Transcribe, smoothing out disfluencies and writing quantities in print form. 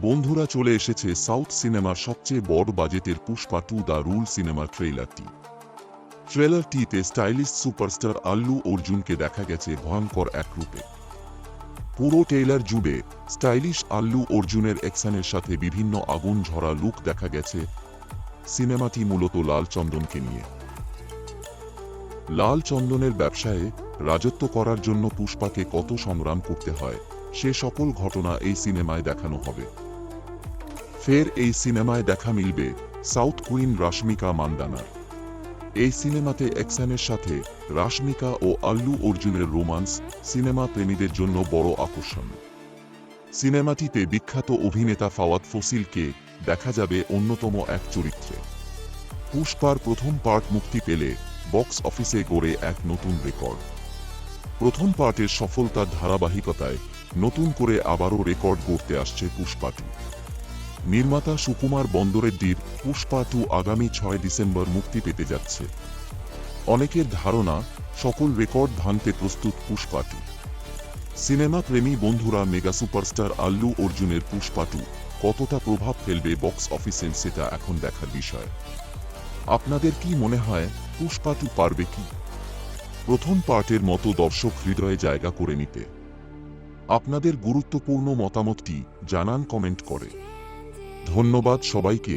বন্ধুরা, চলে এসেছে সাউথ সিনেমার সবচেয়ে বড় বাজেটের পুষ্পা 2 দ্য রুল সিনেমার ট্রেলারটিতে স্টাইলিশ সুপারস্টার আল্লু অর্জুনকে দেখা গেছে ভয়ঙ্কর এক রূপে। পুরো ট্রেলার জুড়ে স্টাইলিশ আল্লু অর্জুনের অ্যাকশনের সাথে বিভিন্ন আগুন ঝরা লুক দেখা গেছে। সিনেমাটি মূলত লাল চন্দনকে নিয়ে। লাল চন্দনের ব্যবসায়ে রাজত্ব করার জন্য পুষ্পাকে কত সংগ্রাম করতে হয়, সে সকল ঘটনা এই সিনেমায় দেখানো হবে। ফের এই সিনেমায় দেখা মিলবে সাউথ কুইন রাশমিকা মান্দানার। এই সিনেমাতে অ্যাকশনের সাথে রাশমিকা ও আল্লু অর্জুনের রোমান্স সিনেমা প্রেমীদের জন্য বড় আকর্ষণ। সিনেমাটিতে বিখ্যাত অভিনেতা ফাওয়াদ ফসিলকে দেখা যাবে অন্যতম এক চরিত্রে। পুষ্পার প্রথম পার্ট মুক্তি পেলে বক্স অফিসে গড়ে এক নতুন রেকর্ড। প্রথম পার্টের সফলতার ধারাবাহিকতায় নতুন করে আবারও রেকর্ড গড়তে আসছে পুষ্পা 2। নির্মাতা সুকুমার বন্দরেড্ডির পুষ্পা 2 আগামী 6 ডিসেম্বর মুক্তি পেতে যাচ্ছে। অনেকের ধারণা সকল রেকর্ড ভাঙতে প্রস্তুত পুষ্পা 2। সিনেমা প্রেমী বন্ধুরা, মেগা সুপারস্টার আল্লু অর্জুনের পুষ্পা 2 কতটা প্রভাব ফেলবে বক্স অফিসে, সেটা এখন দেখার বিষয়। আপনাদের কি মনে হয়, পুষ্পা 2 পারবে কি প্রথম পার্টের মতো দর্শক হৃদয়ে জায়গা করে নিতে? আপনাদের গুরুত্বপূর্ণ মতামতটি জানান কমেন্ট করে। ধন্যবাদ সবাইকে।